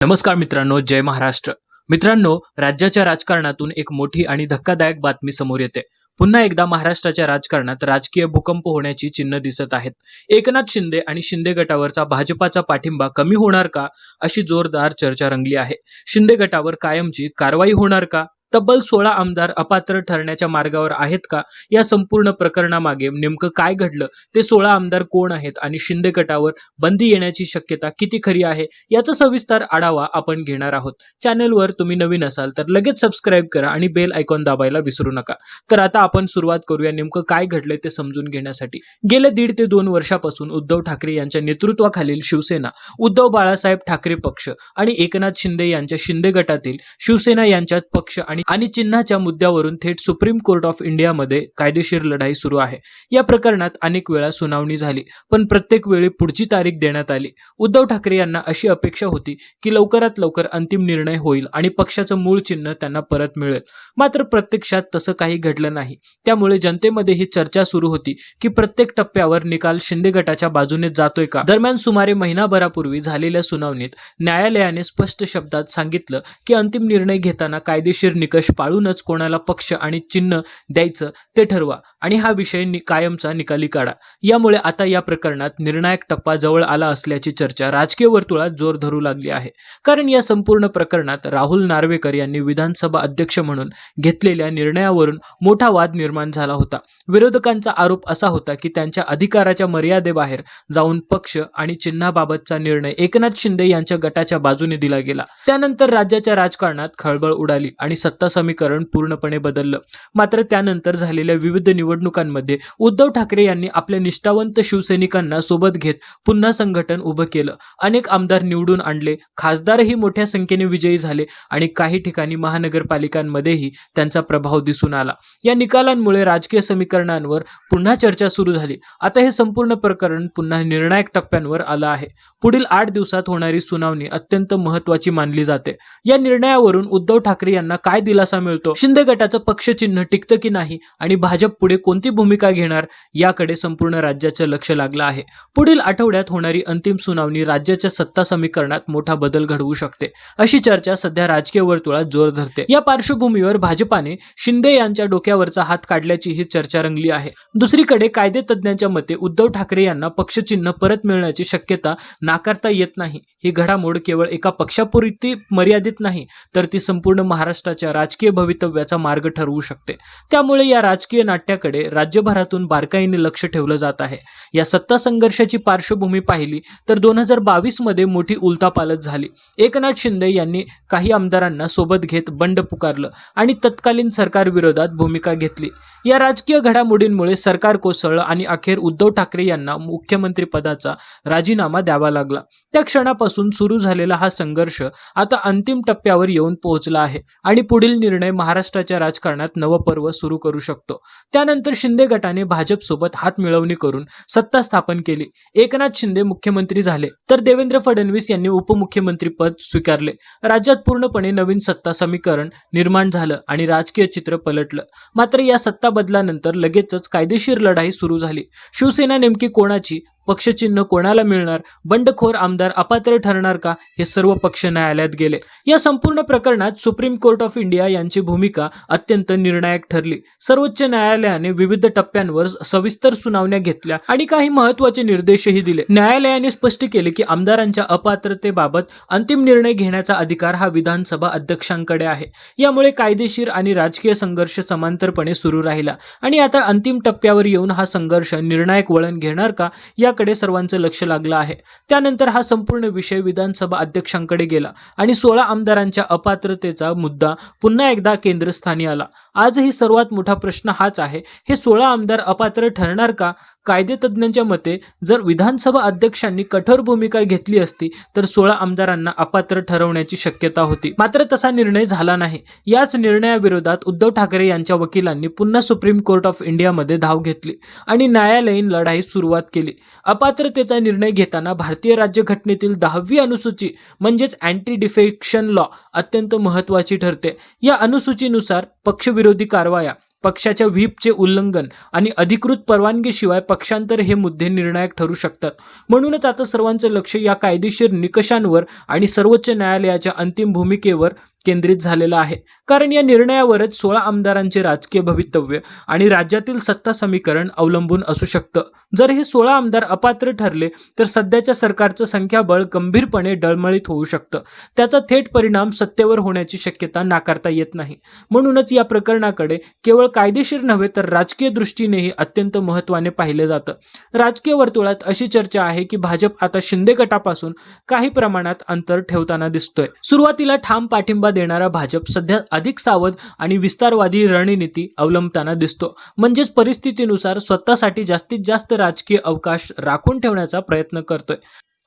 नमस्कार मित्रांनो, जय महाराष्ट्र. मित्रांनो, राज्याच्या राजकारणातून एक मोठी आणि धक्कादायक बातमी समोर येते. पुन्हा एकदा महाराष्ट्राच्या राजकारणात राजकीय भूकंप होण्याची चिन्ह दिसत आहेत. एकनाथ शिंदे आणि शिंदे गटावरचा भाजपाचा पाठिंबा कमी होणार का, अशी जोरदार चर्चा रंगली आहे. शिंदे गटावर कायमची कारवाई होणार का? तब्बल 16 आमदार अपात्र ठरण्याच्या मार्गावर आहेत का? या संपूर्ण प्रकरणामागे नेमकं काय घडलं, ते 16 आमदार कोण आहेत आणि शिंदे गटावर बंदी येण्याची शक्यता किती खरी आहे, याचा सविस्तर आढावा आपण घेणार आहोत. चॅनलवर तुम्ही नवीन असाल तर लगेच सबस्क्राईब करा आणि बेल आयकॉन दाबायला विसरू नका. तर आता आपण सुरुवात करूया नेमकं काय घडलंय ते समजून घेण्यासाठी. गेल्या 1.5 ते 2 वर्षापासून उद्धव ठाकरे यांच्या नेतृत्वाखालील शिवसेना, उद्धव बाळासाहेब ठाकरे पक्ष आणि एकनाथ शिंदे यांच्या शिंदे गटातील शिवसेना यांच्यात पक्ष आणि चिन्हाच्या मुद्द्यावरून थेट सुप्रीम कोर्ट ऑफ इंडियामध्ये कायदेशीर लढाई सुरू आहे. या प्रकरणात अनेक वेळा सुनावणी झाली, पण प्रत्येक वेळी पुढची तारीख देण्यात आली. उद्धव ठाकरे यांना अशी अपेक्षा होती की लवकरात लवकर अंतिम निर्णय होईल आणि पक्षाचं मूळ चिन्ह त्यांना परत मिळेल. मात्र प्रत्यक्षात तसं काही घडलं नाही. त्यामुळे जनतेमध्ये ही चर्चा सुरू होती की प्रत्येक टप्प्यावर निकाल शिंदे गटाच्या बाजूने जातोय का. दरम्यान सुमारे महिनाभरापूर्वी झालेल्या सुनावणीत न्यायालयाने स्पष्ट शब्दात सांगितलं की अंतिम निर्णय घेताना कायदेशीर निकष पाळूनच कोणाला पक्ष आणि चिन्ह द्यायचं ते ठरवा आणि हा विषय कायमचा निकाली काढा. यामुळे आता या प्रकरणात निर्णायक टप्पा जवळ आला असल्याची चर्चा राजकीय वर्तुळात जोर धरू लागली आहे. कारण या संपूर्ण प्रकरणात राहुल नार्वेकर यांनी विधानसभा अध्यक्ष म्हणून घेतलेल्या निर्णयावरून मोठा वाद निर्माण झाला होता. विरोधकांचा आरोप असा होता की त्यांच्या अधिकाराच्या मर्यादेबाहेर जाऊन पक्ष आणि चिन्हाबाबतचा निर्णय एकनाथ शिंदे यांच्या गटाच्या बाजूने दिला गेला. त्यानंतर राज्याच्या राजकारणात खळबळ उडाली आणि सत्ता समीकरण पूर्णपणे बदललं. मात्र त्यानंतर झालेल्या विविध निवडणुकांमध्ये उद्धव ठाकरे यांनी आपल्या निष्ठावंत शिवसैनिकांना सोबत घेत पुन्हा संघटन उभं केलं. अनेक आमदार निवडून आणले, खासदारही मोठ्या संख्येने विजयी झाले आणि काही ठिकाणी महानगरपालिकांमध्येही त्यांचा प्रभाव दिसून आला. या निकालांमुळे राजकीय समीकरणांवर पुन्हा चर्चा सुरू झाली. आता हे संपूर्ण प्रकरण पुन्हा निर्णायक टप्प्यांवर आलं आहे. पुढील 8 दिवसात होणारी सुनावणी अत्यंत महत्त्वाची मानली जाते. या निर्णयावरून उद्धव ठाकरे यांना काय दिलासा मिळतो, शिंदे गटाचं पक्षचिन्ह टिकतं की नाही आणि भाजप पुढे कोणती भूमिका घेणार, याकडे संपूर्ण राज्याचं लक्ष लागलं आहे. पुढील आठवड्यात होणारी अंतिम सुनावणी राज्याच्या सत्ता समीकरणात मोठा बदल घडवू शकते, अशी चर्चा सध्या राजकीय वर्तुळात जोर धरते. या पार्श्वभूमीवर भाजपाने शिंदे यांच्या डोक्यावरचा हात काढल्याची ही चर्चा रंगली आहे. दुसरीकडे कायदेतज्ञांच्या मते उद्धव ठाकरे यांना पक्षचिन्ह परत मिळण्याची शक्यता नाकारता येत नाही. ही घडामोड केवळ एका पक्षापुरती मर्यादित नाही, तर ती संपूर्ण महाराष्ट्राच्या राजकीय भवितव्याचा मार्ग ठरवू शकते. त्यामुळे या राजकीय नाट्याकडे राज्यभरातून बारकाईने लक्ष ठेवलं जात आहे. या सत्ता संघर्षाची पार्श्वभूमी पाहिली तर 2022 मध्ये मोठी उलथापालथ झाली. एकनाथ शिंदे यांनी काही आमदारांना सोबत घेत बंड पुकारलं आणि तत्कालीन सरकार विरोधात भूमिका घेतली. या राजकीय घडामोडींमुळे सरकार कोसळलं आणि अखेर उद्धव ठाकरे यांना मुख्यमंत्री पदाचा राजीनामा द्यावा लागला. त्या क्षणापासून सुरू झालेला हा संघर्ष आता अंतिम टप्प्यावर येऊन पोहोचला आहे आणि पुढील निर्णय महाराष्ट्राच्या राजकारणात नवपर्व सुरू करू शकतो. त्यानंतर शिंदे गटाने भाजपसोबत हात मिळवणी करून सत्ता स्थापन केली. एकनाथ शिंदे मुख्यमंत्री झाले तर देवेंद्र फडणवीस यांनी उपमुख्यमंत्री पद स्वीकारले. राज्यात पूर्णपणे नवीन सत्ता समीकरण निर्माण झालं आणि राजकीय चित्र पलटलं. मात्र या सत्ता बदलानंतर लगेचच कायदेशीर लढाई सुरू झाली. शिवसेना नेमकी कोणाची, पक्षचिन्ह कोणाला मिळणार, बंडखोर आमदार अपात्र ठरणार का, हे सर्व पक्ष न्यायालयात गेले. या संपूर्ण प्रकरणात सुप्रीम कोर्ट ऑफ इंडिया यांची भूमिका अत्यंत निर्णायक ठरली. सर्वोच्च न्यायालयाने विविध टप्प्यांवर सविस्तर सुनावण्या घेतल्या आणि काही महत्त्वाचे निर्देशही दिले. न्यायालयाने स्पष्ट केले की आमदारांच्या अपात्रतेबाबत अंतिम निर्णय घेण्याचा अधिकार हा विधानसभा अध्यक्षांकडे आहे. यामुळे कायदेशीर आणि राजकीय संघर्ष समांतरपणे सुरू राहिला आणि आता अंतिम टप्प्यावर येऊन हा संघर्ष निर्णायक वळण घेणार का, याकडे सर्वांचं लक्ष लागलं आहे. त्यानंतर हा संपूर्ण विषय विधानसभा अध्यक्षांकडे गेला आणि 16 आमदारांच्या अपात्रतेचा मुद्दा पुन्हा एकदा केंद्रस्थानी आला. आजही सर्वात मोठा प्रश्न हाच आहे, हे 16 आमदार अपात्र ठरणार का? कायदेतज्ञांच्या मते जर विधानसभा अध्यक्षांनी कठोर भूमिका घेतली असती तर 16 आमदारांना अपात्र ठरवण्याची शक्यता होती. मात्र तसा निर्णय झाला नाही. याच निर्णयाविरोधात उद्धव ठाकरे यांच्या वकिलांनी पुन्हा सुप्रीम कोर्ट ऑफ इंडियामध्ये धाव घेतली आणि न्यायालयीन लढाई सुरुवात केली. अपात्रतेचा निर्णय घेताना भारतीय राज्यघटनेतील 10वी अनुसूची म्हणजेच अँटी डिफेक्शन लॉ अत्यंत महत्त्वाची ठरते. या अनुसूचीनुसार पक्षविरोधी कारवाया पक्षाच्या व्हीपचे उल्लंघन आणि अधिकृत परवानगीशिवाय पक्षांतर हे मुद्दे निर्णायक ठरू शकतात. म्हणूनच आता सर्वांचं लक्ष या कायदेशीर निकषांवर आणि सर्वोच्च न्यायालयाच्या अंतिम भूमिकेवर केंद्रित झालेला आहे. कारण या निर्णयावरच 16 आमदारांचे राजकीय भवितव्य आणि राज्यातील सत्ता समीकरण अवलंबून असू शकतं. जर हे 16 आमदार अपात्र ठरले तर सध्याच्या सरकारचं संख्याबळ गंभीरपणे डळमळीत होऊ शकतं. त्याचा थेट परिणाम सत्तेवर होण्याची शक्यता नाकारता येत नाही. म्हणूनच या प्रकरणाकडे केवळ कायदेशीर नव्हे तर राजकीय दृष्टीनेही अत्यंत महत्त्वाने पाहिले जातं. राजकीय वर्तुळात अशी चर्चा आहे की भाजप आता शिंदे गटापासून काही प्रमाणात अंतर ठेवताना दिसतोय. सुरुवातीला ठाम पाठिंबा देणारा भाजप सध्या अधिक सावध आणि विस्तारवादी रणनीती अवलंबताना दिसतो. म्हणजेच परिस्थितीनुसार स्वतःसाठी जास्तीत जास्त राजकीय अवकाश राखून ठेवण्याचा प्रयत्न करतोय.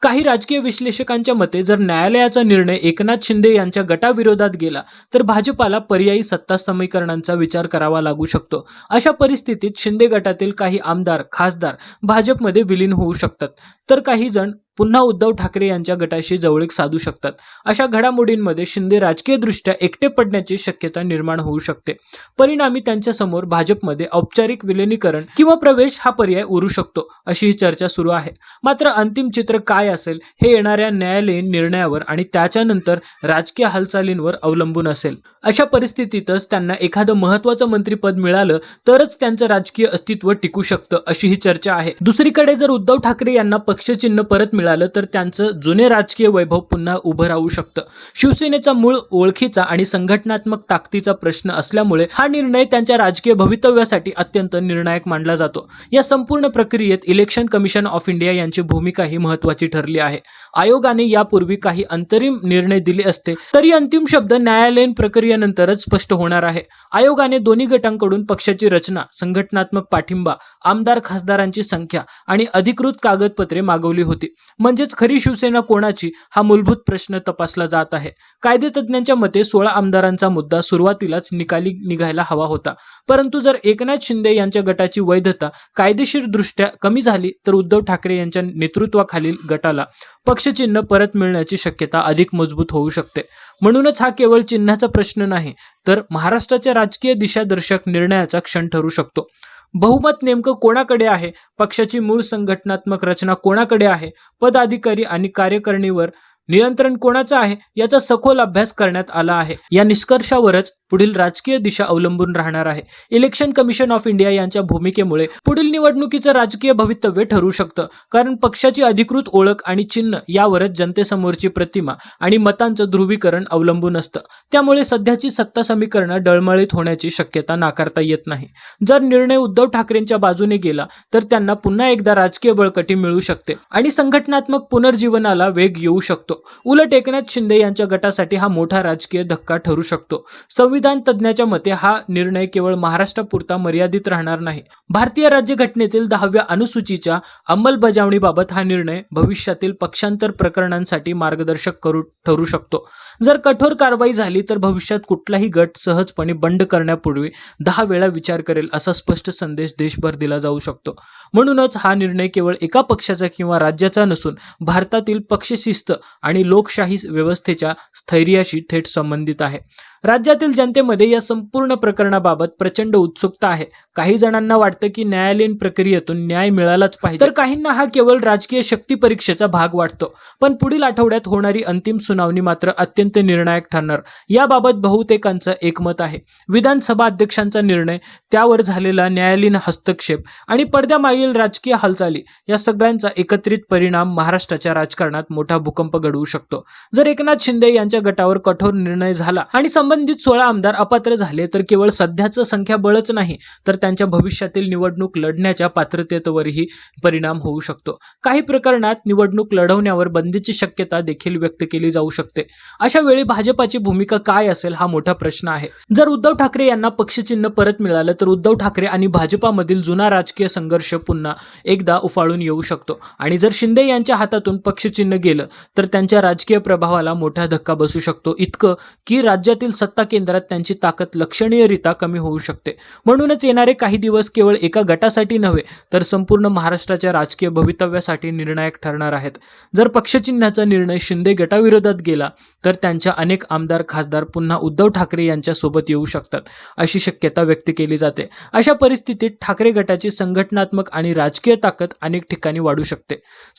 काही राजकीय विश्लेषकांच्या मते जर न्यायालयाचा निर्णय एकनाथ शिंदे यांच्या गटाविरोधात गेला तर भाजपाला पर्यायी सत्ता समीकरणांचा विचार करावा लागू शकतो. अशा परिस्थितीत शिंदे गटातील काही आमदार खासदार भाजपमध्ये विलीन होऊ शकतात तर काही जण पुन्हा उद्धव ठाकरे यांच्या गटाशी जवळीक साधू शकतात. अशा घडामोडींमध्ये शिंदे राजकीयदृष्ट्या एकटे पडण्याची शक्यता निर्माण होऊ शकते. परिणामी त्यांच्यासमोर भाजपमध्ये औपचारिक विलिनीकरण किंवा प्रवेश हा पर्याय उरू शकतो अशी ही चर्चा सुरू आहे. मात्र अंतिम चित्र काय असेल हे येणाऱ्या न्यायालयीन निर्णयावर आणि त्याच्यानंतर राजकीय हालचालींवर अवलंबून असेल. अशा परिस्थितीतच त्यांना एखादं महत्त्वाचं मंत्रिपद मिळालं तरच त्यांचं राजकीय अस्तित्व टिकू शकतं अशी ही चर्चा आहे. दुसरीकडे जर उद्धव ठाकरे यांना पक्षचिन्ह परत मिळालं तर त्यांचं जुने राजकीय वैभव पुन्हा उभं राहू शकतं. शिवसेनेचा मूळ ओळखीचा आणि संघटनात्मक ताकदीचा प्रश्न असल्यामुळे हा निर्णय त्यांच्या राजकीय भवितव्यासाठी अत्यंत निर्णायक मानला जातो. या संपूर्ण प्रक्रियेत इलेक्शन कमिशन ऑफ इंडिया यांची भूमिका ही महत्त्वाची ठरली आहे. आयोगाने यापूर्वी काही अंतरिम निर्णय दिले असते तरी अंतिम शब्द न्यायालयीन प्रक्रियेनंतरच स्पष्ट होणार आहे. आयोगाने दोन्ही गटांकडून पक्षाची रचना, संघटनात्मक पाठिंबा, आमदार खासदारांची संख्या आणि अधिकृत कागदपत्रे मागवली होती. म्हणजेच खरी शिवसेना कोणाची हा मूलभूत प्रश्न तपासला जात आहे. कायदेतज्ञांच्या मते 16 आमदारांचा मुद्दा सुरुवातीलाच निकाली निघायला हवा होता. परंतु जर एकनाथ शिंदे यांच्या गटाची वैधता कायदेशीर दृष्ट्या कमी झाली तर उद्धव ठाकरे यांच्या नेतृत्वाखालील गटाला पक्षचिन्ह परत मिळण्याची शक्यता अधिक मजबूत होऊ शकते. म्हणूनच हा केवळ चिन्हाचा प्रश्न नाही तर महाराष्ट्राच्या राजकीय दिशादर्शक निर्णयाचा क्षण ठरू शकतो. बहुमत नेमकं कोणाकडे आहे, पक्षाची मूळ संघटनात्मक रचना कोणाकडे आहे, पदाधिकारी आणि कार्यकारिणीवर नियंत्रण कोणाचं आहे याचा सखोल अभ्यास करण्यात आला आहे. या निष्कर्षावरच पुढील राजकीय दिशा अवलंबून राहणार आहे. इलेक्शन कमिशन ऑफ इंडिया यांच्या भूमिकेमुळे पुढील निवडणुकीचं राजकीय भवितव्य ठरू शकतं. कारण पक्षाची अधिकृत ओळख आणि चिन्ह यावरच जनतेसमोरची प्रतिमा आणि मतांचं ध्रुवीकरण अवलंबून असतं. त्यामुळे सध्याची सत्ता समीकरणं डळमळीत होण्याची शक्यता नाकारता येत नाही. जर निर्णय उद्धव ठाकरेंच्या बाजूने गेला तर त्यांना पुन्हा एकदा राजकीय बळकटी मिळू शकते आणि संघटनात्मक पुनर्जीवनाला वेग येऊ शकतो. उलट एकनाथ शिंदे यांच्या गटासाठी हा मोठा राजकीय धक्का ठरू शकतो. संविधान तज्ञाच्या मते हा निर्णय केवळ महाराष्ट्रापुरता मर्यादित राहणार नाही. भारतीय राज्यघटनेतील 10व्या अनुसूचीच्या अंमलबजावणीबाबत हा निर्णय भविष्यातील पक्षांतर प्रकरणांसाठी मार्गदर्शक ठरू शकतो. जर कठोर कारवाई झाली तर भविष्यात कुठलाही गट सहजपणे बंड करण्यापूर्वी 10 वेळा विचार करेल असा स्पष्ट संदेश देशभर दिला जाऊ शकतो. म्हणूनच हा निर्णय केवळ एका पक्षाचा किंवा राज्याचा नसून भारतातील पक्षशिस्त आणि लोकशाही व्यवस्थेच्या स्थैर्याशी थेट संबंधित आहे. राज्यातील जनतेमध्ये या संपूर्ण प्रकरणाबाबत प्रचंड उत्सुकता आहे. काही जणांना वाटतं की न्यायालयीन प्रक्रियेतून न्याय मिळालाच पाहिजे तर काहींना हा केवळ राजकीय शक्ती परीक्षेचा भाग वाटतो. पण पुढील आठवड्यात होणारी अंतिम सुनावणी मात्र अत्यंत निर्णायक ठरणार याबाबत बहुतेकांचं एकमत आहे. विधानसभा अध्यक्षांचा निर्णय, त्यावर झालेला न्यायालयीन हस्तक्षेप आणि पडद्यामागील राजकीय हालचाली या सगळ्यांचा एकत्रित परिणाम महाराष्ट्राच्या राजकारणात मोठा भूकंप घडवू शकतो. जर एकनाथ शिंदे यांच्या गटावर कठोर निर्णय झाला आणि संबंधित 16 आमदार अपात्र झाले तर केवळ सध्याचं संख्याबळच नाही तर त्यांच्या भविष्यातील निवडणूक लढण्याच्या पात्रतेवरही परिणाम होऊ शकतो. काही प्रकरणात निवडणूक लढवण्यावर बंदीची शक्यता देखील व्यक्त केली जाऊ शकते. अशा वेळी भाजपाची भूमिका काय असेल हा मोठा प्रश्न आहे. जर उद्धव ठाकरे यांना पक्षचिन्ह परत मिळालं तर उद्धव ठाकरे आणि भाजपामधील जुना राजकीय संघर्ष पुन्हा एकदा उफाळून येऊ शकतो आणि जर शिंदे यांच्या हातातून पक्षचिन्ह गेलं तर त्यांच्या राजकीय प्रभावाला मोठा धक्का बसू शकतो. इतकं की राज्यातील सत्ता केंद्रात त्यांची ताकद लक्षणीयरित्या कमी होऊ शकते. म्हणूनच येणारे काही दिवस केवळ एका गटासाठी नव्हे तर संपूर्ण महाराष्ट्राच्या राजकीय भवितव्यासाठी निर्णायक ठरणार आहेत. जर पक्षचिन्हाचा निर्णय शिंदे गटाविरोधात गेला तर त्यांच्या अनेक आमदार खासदार पुन्हा उद्धव ठाकरे यांच्या सोबत येऊ शकतात अशी शक्यता व्यक्त केली जाते. अशा परिस्थितीत ठाकरे गटाची संघटनात्मक आणि राजकीय ताकद अनेक ठिकाणी वाढू शकते.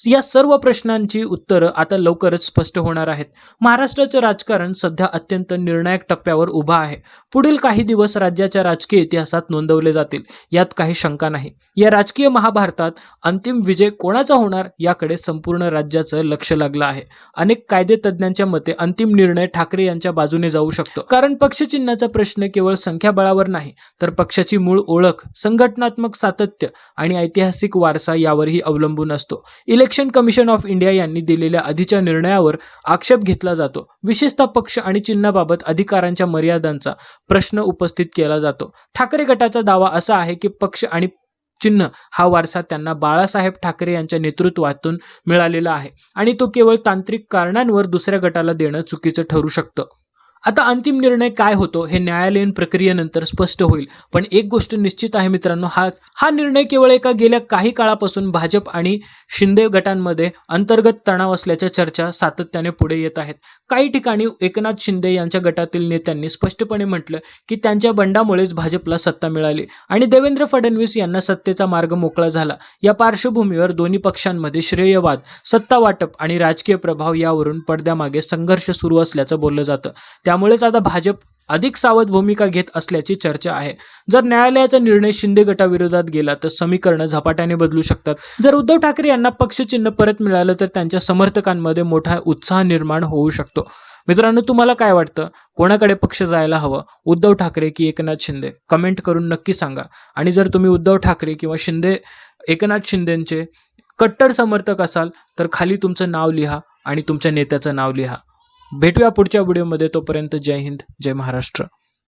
या सर्व प्रश्नांची उत्तरं आता लवकरच स्पष्ट होणार आहेत. महाराष्ट्राचं राजकारण सध्या अत्यंत निर्णायक टप्प्यावर उभा आहे. पुढील काही दिवस राज्याच्या राजकीय इतिहासात नोंदवले जातील यात काही शंका नाही. या राजकीय महाभारतात अंतिम विजय कोणाचा होणार याकडे संपूर्ण राज्याचं लक्ष लागलं आहे. अनेक कायदे तज्ज्ञांच्या मते अंतिम निर्णय ठाकरे यांच्या बाजूने जाऊ शकतो, कारण पक्षचिन्हाचा प्रश्न केवळ संख्याबळावर नाही तर पक्षाची मूळ ओळख, संघटनात्मक सातत्य आणि ऐतिहासिक वारसा यावरही अवलंबून असतो. इलेक्शन कमिशन ऑफ इंडिया यांनी दिलेल्या आधीच्या निर्णयावर आक्षेप घेतला जातो. विशेषतः पक्ष आणि चिन्हाबाबत अधिकारांच्या मर्यादांचा प्रश्न उपस्थित केला जातो. ठाकरे गटाचा दावा असा आहे की पक्ष आणि चिन्ह हा वारसा त्यांना बाळासाहेब ठाकरे यांच्या नेतृत्वातून मिळालेला आहे आणि तो केवळ तांत्रिक कारणांवर दुसऱ्या गटाला देणं चुकीचं ठरू शकतं. आता अंतिम निर्णय काय होतो हे न्यायालयीन प्रक्रियेनंतर स्पष्ट होईल, पण एक गोष्ट निश्चित आहे मित्रांनो, हा निर्णय केवळ गेल्या काही काळापासून भाजप आणि शिंदे गटांमध्ये अंतर्गत तणाव असल्याच्या चर्चा सातत्याने पुढे येत आहेत. काही ठिकाणी एकनाथ शिंदे यांच्या गटातील नेत्यांनी स्पष्टपणे म्हटलं की त्यांच्या बंडामुळेच भाजपला सत्ता मिळाली आणि देवेंद्र फडणवीस यांना सत्तेचा मार्ग मोकळा झाला. या पार्श्वभूमीवर दोन्ही पक्षांमध्ये श्रेयवाद, सत्ता वाटप आणि राजकीय प्रभाव यावरून पडद्यामागे संघर्ष सुरू असल्याचं बोललं जातं. त्यामुळेच आता भाजप अधिक सावध भूमिका घेत असल्याची चर्चा आहे. जर न्यायालयाचा निर्णय शिंदे गटाविरोधात गेला तर समीकरणं झपाट्याने बदलू शकतात. जर उद्धव ठाकरे यांना पक्षचिन्ह परत मिळालं तर त्यांच्या समर्थकांमध्ये मोठा उत्साह निर्माण होऊ शकतो. मित्रांनो, तुम्हाला काय वाटतं? कोणाकडे पक्ष जायला हवं, उद्धव ठाकरे की एकनाथ शिंदे? कमेंट करून नक्की सांगा. आणि जर तुम्ही उद्धव ठाकरे किंवा एकनाथ शिंदेंचे कट्टर समर्थक असाल तर खाली तुमचं नाव लिहा आणि तुमच्या नेत्याचं नाव लिहा. भेटूया पुढच्या व्हिडिओमध्ये. तोपर्यंत जय हिंद, जय महाराष्ट्र.